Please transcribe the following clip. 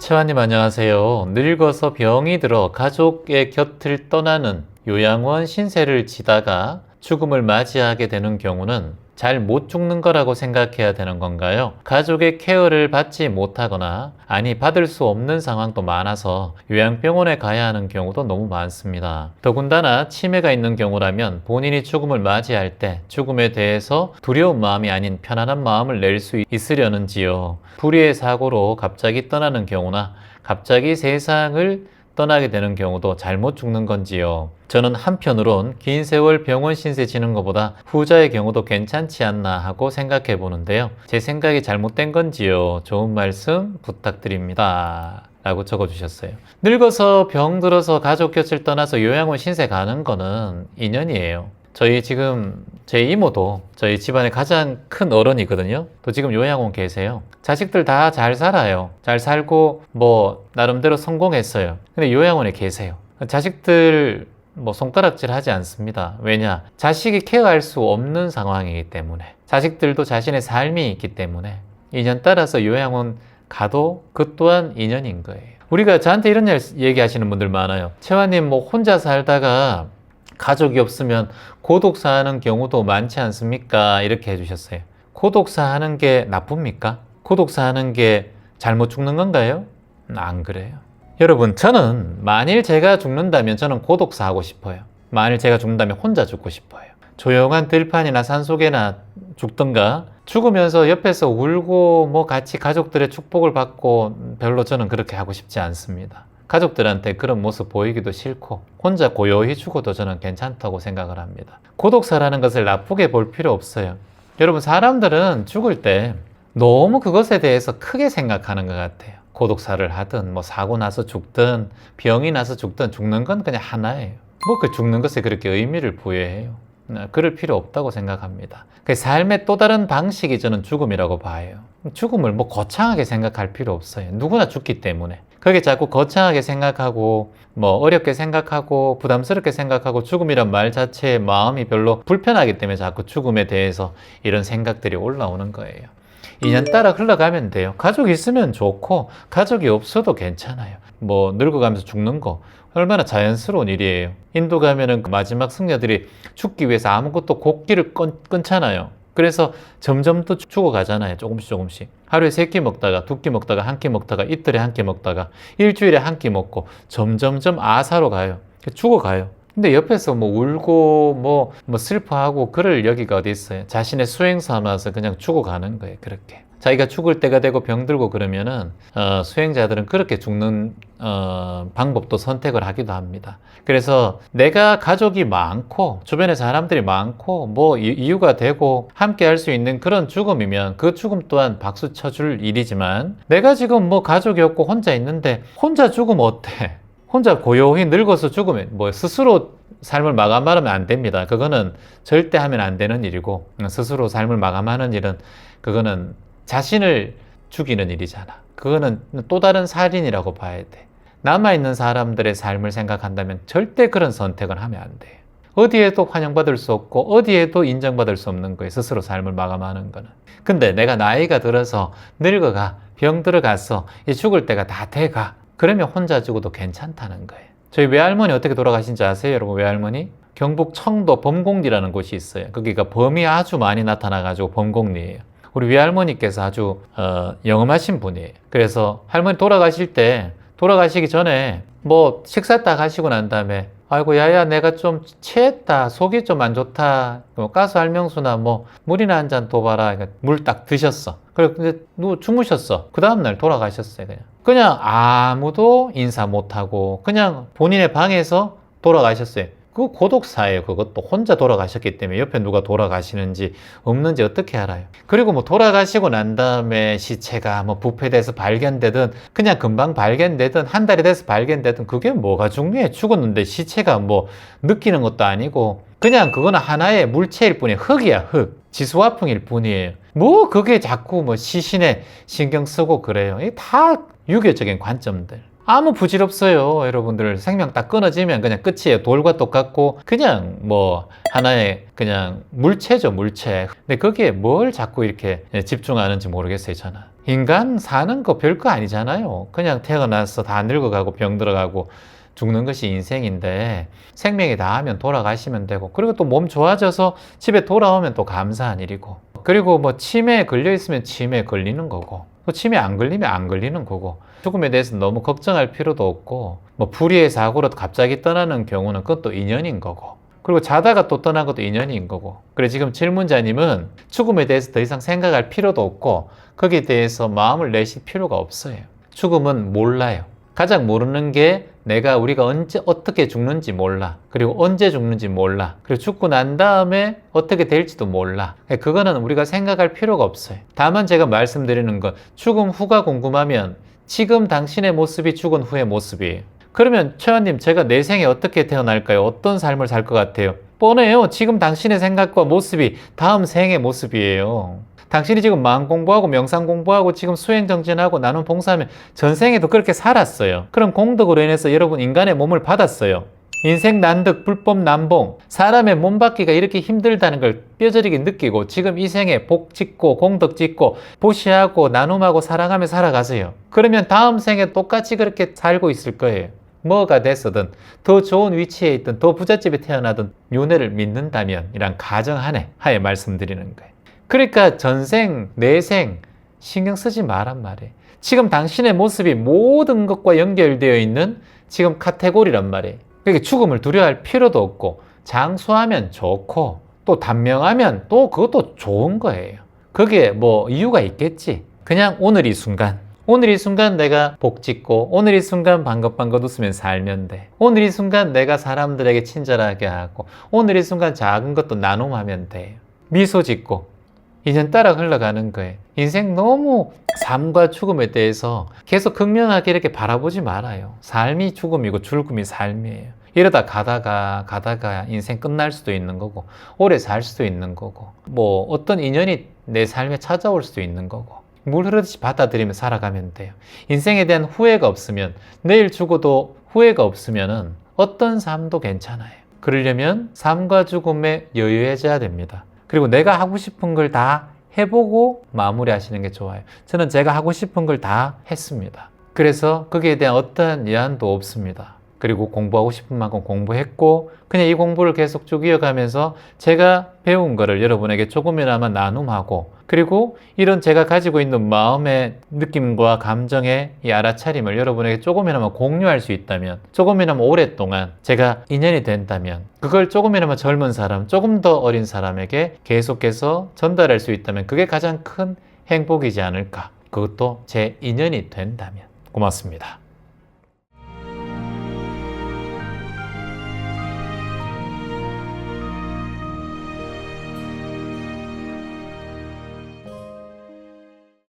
채환님 안녕하세요. 늙어서 병이 들어 가족의 곁을 떠나는 요양원 신세를 지다가 죽음을 맞이하게 되는 경우는 잘 못 죽는 거라고 생각해야 되는 건가요? 가족의 케어를 받지 못하거나 아니 받을 수 없는 상황도 많아서 요양병원에 가야 하는 경우도 너무 많습니다. 더군다나 치매가 있는 경우라면 본인이 죽음을 맞이할 때 죽음에 대해서 두려운 마음이 아닌 편안한 마음을 낼 수 있으려는지요. 불의의 사고로 갑자기 떠나는 경우나 갑자기 세상을 떠나게 되는 경우도 잘못 죽는 건지요. 저는 한편으론 긴 세월 병원 신세 지는 것보다 후자의 경우도 괜찮지 않나 하고 생각해 보는데요. 제 생각이 잘못된 건지요. 좋은 말씀 부탁드립니다. 라고 적어주셨어요. 늙어서 병들어서 가족 곁을 떠나서 요양원 신세 가는 거는 인연이에요. 저희 지금 제 이모도 저희 집안의 가장 큰 어른이거든요. 또 지금 요양원 계세요. 자식들 다 잘 살아요. 잘 살고 뭐 나름대로 성공했어요. 근데 요양원에 계세요. 자식들 뭐 손가락질 하지 않습니다. 왜냐? 자식이 케어할 수 없는 상황이기 때문에. 자식들도 자신의 삶이 있기 때문에 인연 따라서 요양원 가도 그 또한 인연인 거예요. 우리가 저한테 이런 얘기 하시는 분들 많아요. 채환님 뭐 혼자 살다가 가족이 없으면 고독사 하는 경우도 많지 않습니까? 이렇게 해주셨어요. 고독사 하는 게 나쁩니까? 고독사 하는 게 잘못 죽는 건가요? 안 그래요. 여러분, 저는 만일 제가 죽는다면 저는 고독사 하고 싶어요. 만일 제가 죽는다면 혼자 죽고 싶어요. 조용한 들판이나 산속에나 죽든가 죽으면서 옆에서 울고 뭐 같이 가족들의 축복을 받고 별로 저는 그렇게 하고 싶지 않습니다. 가족들한테 그런 모습 보이기도 싫고 혼자 고요히 죽어도 저는 괜찮다고 생각을 합니다. 고독사라는 것을 나쁘게 볼 필요 없어요. 여러분, 사람들은 죽을 때 너무 그것에 대해서 크게 생각하는 것 같아요. 고독사를 하든 뭐 사고 나서 죽든 병이 나서 죽든 죽는 건 그냥 하나예요. 뭐 그 죽는 것에 그렇게 의미를 부여해요. 그럴 필요 없다고 생각합니다. 그 삶의 또 다른 방식이 저는 죽음이라고 봐요. 죽음을 뭐 거창하게 생각할 필요 없어요. 누구나 죽기 때문에. 그게 자꾸 거창하게 생각하고 뭐 어렵게 생각하고 부담스럽게 생각하고 죽음이란 말 자체에 마음이 별로 불편하기 때문에 자꾸 죽음에 대해서 이런 생각들이 올라오는 거예요. 인연 따라 흘러가면 돼요. 가족이 있으면 좋고 가족이 없어도 괜찮아요. 뭐 늙어가면서 죽는 거 얼마나 자연스러운 일이에요. 인도 가면은 마지막 승려들이 죽기 위해서 아무것도 곡기를 끊잖아요. 그래서 점점 또 죽어가잖아요. 조금씩. 하루에 3끼 먹다가 2끼 먹다가 1끼 먹다가 이틀에 1끼 먹다가 일주일에 1끼 먹고 점점점 아사로 가요. 죽어가요. 근데 옆에서 뭐 울고 뭐 슬퍼하고 그럴 여기가 어디 있어요. 자신의 수행 삼아서 그냥 죽어가는 거예요. 그렇게. 자기가 죽을 때가 되고 병들고 그러면은 수행자들은 그렇게 죽는 방법도 선택을 하기도 합니다. 그래서 내가 가족이 많고 주변에 사람들이 많고 뭐 이유가 되고 함께 할 수 있는 그런 죽음이면 그 죽음 또한 박수 쳐줄 일이지만 내가 지금 뭐 가족이 없고 혼자 있는데 혼자 죽으면 어때? 혼자 고요히 늙어서 죽으면 뭐 스스로 삶을 마감하면 안 됩니다. 그거는 절대 하면 안 되는 일이고 스스로 삶을 마감하는 일은 그거는 자신을 죽이는 일이잖아. 그거는 또 다른 살인이라고 봐야 돼. 남아있는 사람들의 삶을 생각한다면 절대 그런 선택은 하면 안 돼. 어디에도 환영받을 수 없고 어디에도 인정받을 수 없는 거예요. 스스로 삶을 마감하는 거는. 근데 내가 나이가 들어서 늙어가 병 들어가서 죽을 때가 다 돼가. 그러면 혼자 죽어도 괜찮다는 거예요. 저희 외할머니 어떻게 돌아가신지 아세요? 여러분, 외할머니? 경북 청도 범공리라는 곳이 있어요. 거기가 범이 아주 많이 나타나가지고 범공리예요. 우리 외할머니께서 아주 영험하신 분이에요. 그래서 할머니 돌아가시기 전에 뭐 식사 딱 하시고 난 다음에 아이고 야야 내가 좀 체했다, 속이 좀 안 좋다, 가스 할명수나 뭐 물이나 한 잔 더 봐라. 물 딱 드셨어. 그래 근데 주무셨어. 그 다음날 돌아가셨어요. 그냥 아무도 인사 못하고 그냥 본인의 방에서 돌아가셨어요. 그 고독사예요. 그것도 혼자 돌아가셨기 때문에 옆에 누가 돌아가시는지 없는지 어떻게 알아요. 그리고 뭐 돌아가시고 난 다음에 시체가 뭐 부패돼서 발견되든 그냥 금방 발견되든 한 달이 돼서 발견되든 그게 뭐가 중요해. 죽었는데 시체가 뭐 느끼는 것도 아니고 그냥 그거는 하나의 물체일 뿐이에요. 흙이야, 흙. 지수화풍일 뿐이에요. 뭐 그게 자꾸 뭐 시신에 신경 쓰고 그래요. 이게 다 유교적인 관점들. 아무 부질없어요. 여러분들 생명 딱 끊어지면 그냥 끝이에요. 돌과 똑같고 그냥 뭐 하나의 그냥 물체죠, 물체. 근데 거기에 뭘 자꾸 이렇게 집중하는지 모르겠어요, 저는. 인간 사는 거 별거 아니잖아요. 그냥 태어나서 다 늙어가고 병 들어가고 죽는 것이 인생인데 생명이 다하면 돌아가시면 되고, 그리고 또 몸 좋아져서 집에 돌아오면 또 감사한 일이고, 그리고 뭐 치매에 걸려 있으면 치매에 걸리는 거고, 또 치매 안 걸리면 안 걸리는 거고, 죽음에 대해서 너무 걱정할 필요도 없고, 뭐 불의의 사고로 갑자기 떠나는 경우는 그것도 인연인 거고, 그리고 자다가 또 떠난 것도 인연인 거고. 그래, 지금 질문자님은 죽음에 대해서 더 이상 생각할 필요도 없고 거기에 대해서 마음을 내실 필요가 없어요. 죽음은 몰라요. 가장 모르는 게 우리가 언제 어떻게 죽는지 몰라. 그리고 언제 죽는지 몰라. 그리고 죽고 난 다음에 어떻게 될지도 몰라. 그거는 우리가 생각할 필요가 없어요. 다만 제가 말씀드리는 건 죽음 후가 궁금하면 지금 당신의 모습이 죽은 후의 모습이에요. 그러면 최원님, 제가 내 생에 어떻게 태어날까요? 어떤 삶을 살 것 같아요? 뻔해요. 지금 당신의 생각과 모습이 다음 생의 모습이에요. 당신이 지금 마음 공부하고 명상 공부하고 지금 수행 정진하고 나눔 봉사하면 전생에도 그렇게 살았어요. 그런 공덕으로 인해서 여러분 인간의 몸을 받았어요. 인생 난득 불법 남봉, 사람의 몸 받기가 이렇게 힘들다는 걸 뼈저리게 느끼고 지금 이 생에 복 짓고 공덕 짓고 보시하고 나눔하고 사랑하며 살아가세요. 그러면 다음 생에 똑같이 그렇게 살고 있을 거예요. 뭐가 됐어든, 더 좋은 위치에 있든 더 부잣집에 태어나든 윤회를 믿는다면 이란 가정하에 말씀드리는 거예요. 그러니까 전생, 내생 신경 쓰지 말란 말이에요. 지금 당신의 모습이 모든 것과 연결되어 있는 지금 카테고리란 말이에요. 그러니까 죽음을 두려워할 필요도 없고, 장수하면 좋고 또 단명하면 또 그것도 좋은 거예요. 그게 뭐 이유가 있겠지. 그냥 오늘 이 순간, 오늘 이 순간 내가 복 짓고 오늘 이 순간 방긋방긋 웃으면 살면 돼. 오늘 이 순간 내가 사람들에게 친절하게 하고 오늘 이 순간 작은 것도 나눔하면 돼. 미소 짓고 인연 따라 흘러가는 거예요. 인생 너무 삶과 죽음에 대해서 계속 극명하게 이렇게 바라보지 말아요. 삶이 죽음이고 죽음이 삶이에요. 이러다 가다가 인생 끝날 수도 있는 거고, 오래 살 수도 있는 거고, 뭐 어떤 인연이 내 삶에 찾아올 수도 있는 거고, 물 흐르듯이 받아들이며 살아가면 돼요. 인생에 대한 후회가 없으면, 내일 죽어도 후회가 없으면 어떤 삶도 괜찮아요. 그러려면 삶과 죽음에 여유해져야 됩니다. 그리고 내가 하고 싶은 걸 다 해보고 마무리 하시는 게 좋아요. 저는 제가 하고 싶은 걸 다 했습니다. 그래서 거기에 대한 어떠한 예한도 없습니다. 그리고 공부하고 싶은 만큼 공부했고, 그냥 이 공부를 계속 쭉 이어가면서 제가 배운 거를 여러분에게 조금이나마 나눔하고, 그리고 이런 제가 가지고 있는 마음의 느낌과 감정의 이 알아차림을 여러분에게 조금이나마 공유할 수 있다면, 조금이나마 오랫동안 제가 인연이 된다면, 그걸 조금이나마 젊은 사람, 조금 더 어린 사람에게 계속해서 전달할 수 있다면 그게 가장 큰 행복이지 않을까. 그것도 제 인연이 된다면. 고맙습니다.